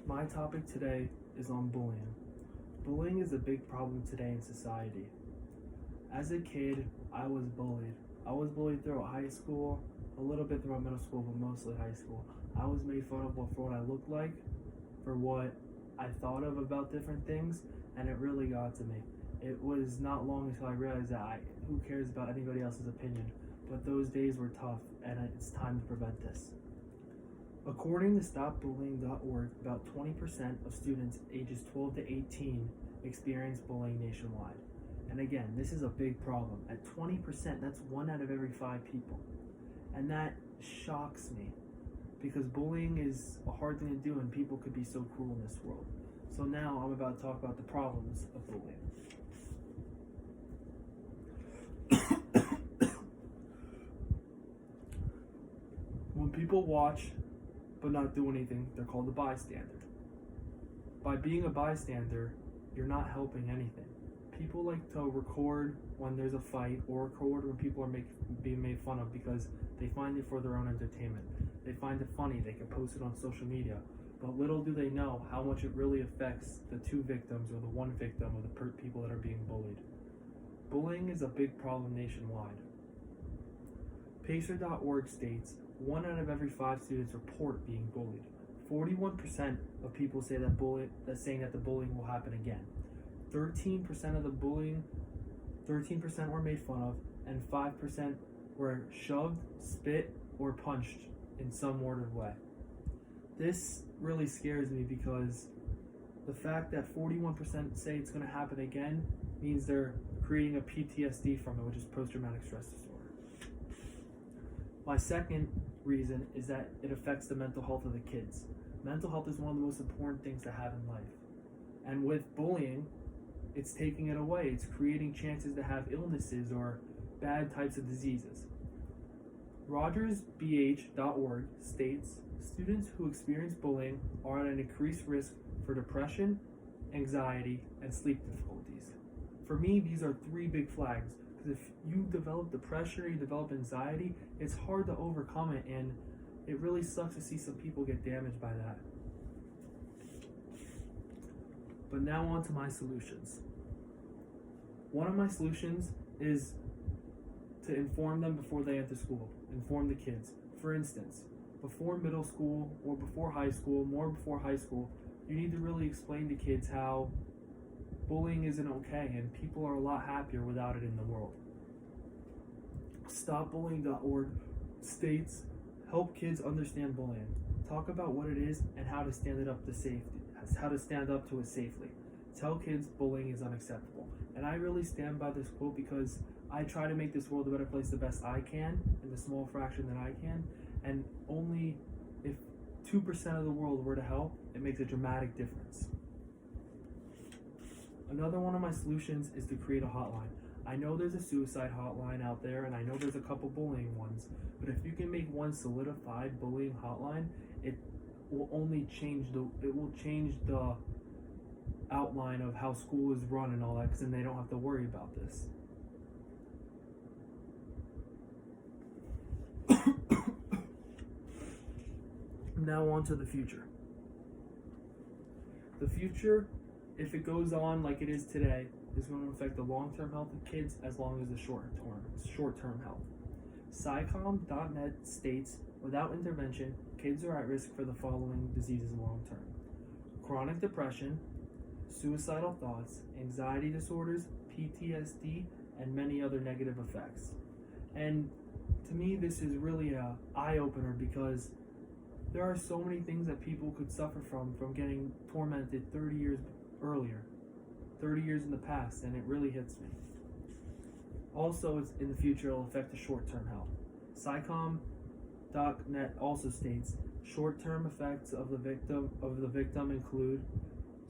My topic today is on bullying. Bullying is a big problem today in society. As a kid, I was bullied. I was bullied throughout high school, a little bit throughout middle school, but mostly high school. I was made fun of for what I looked like, for what I thought of about different things, and it really got to me. It was not long until I realized that who cares about anybody else's opinion? But those days were tough, and it's time to prevent this. According to StopBullying.org, about 20% of students ages 12 to 18 experience bullying nationwide. And again, this is a big problem. At 20%, that's 1 out of every 5 people. And that shocks me because bullying is a hard thing to do and people could be so cruel in this world. So now I'm about to talk about the problems of bullying. When people watch but not do anything, they're called a bystander. By being a bystander, you're not helping anything. People like to record when there's a fight or record when people are being made fun of because they find it for their own entertainment. They find it funny, they can post it on social media. But little do they know how much it really affects the 2 victims or the 1 victim or the people that are being bullied. Bullying is a big problem nationwide. Pacer.org states 1 out of every 5 students report being bullied. 41% of people say saying that the bullying will happen again. 13% of the bullying, 13% were made fun of, and 5% were shoved, spit, or punched in some ordered way. This really scares me because the fact that 41% say it's going to happen again means they're creating a PTSD from it, which is post-traumatic stress disorder. My second reason is that it affects the mental health of the kids. Mental health is one of the most important things to have in life. And with bullying, it's taking it away. It's creating chances to have illnesses or bad types of diseases. RogersBH.org states students who experience bullying are at an increased risk for depression, anxiety, and sleep difficulties. For me, these are 3 big flags. Because if you develop depression or you develop anxiety, it's hard to overcome it, and it really sucks to see some people get damaged by that. But now on to my solutions. One of my solutions is to inform them before they enter school. Inform the kids. For instance, before middle school or before high school, more before high school, you need to really explain to kids how bullying isn't okay and people are a lot happier without it in the world. StopBullying.org states help kids understand bullying. Talk about what it is and how to stand up to it safely. Tell kids bullying is unacceptable. And I really stand by this quote because I try to make this world a better place the best I can in the small fraction that I can. And only if 2% of the world were to help, it makes a dramatic difference. Another one of my solutions is to create a hotline. I know there's a suicide hotline out there, and I know there's a couple bullying ones, but if you can make one solidified bullying hotline, it will change the outline of how school is run and all that, because then they don't have to worry about this. Now on to the future. The future, if it goes on like it is today, is going to affect the long-term health of kids as long as the short-term health. SciComm.net states, without intervention, kids are at risk for the following diseases long-term: chronic depression, suicidal thoughts, anxiety disorders, PTSD, and many other negative effects. And to me, this is really an eye-opener because there are so many things that people could suffer from getting tormented 30 years earlier, 30 years in the past, and it really hits me. Also, it's in the future, it'll affect the short-term health. SciComm.net also states short-term effects of the victim include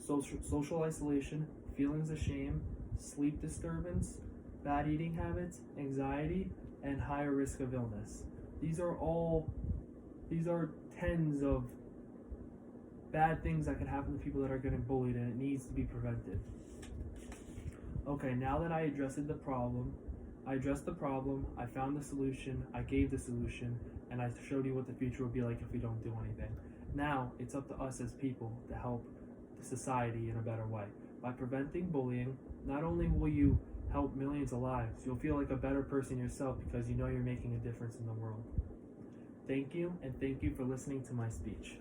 social isolation, feelings of shame, sleep disturbance, bad eating habits, anxiety, and higher risk of illness. These are tens of bad things that can happen to people that are getting bullied, and it needs to be prevented. Okay, now that I addressed the problem, I found the solution, I gave the solution, and I showed you what the future would be like if we don't do anything. Now, it's up to us as people to help the society in a better way. By preventing bullying, not only will you help millions of lives, you'll feel like a better person yourself because you know you're making a difference in the world. Thank you, and thank you for listening to my speech.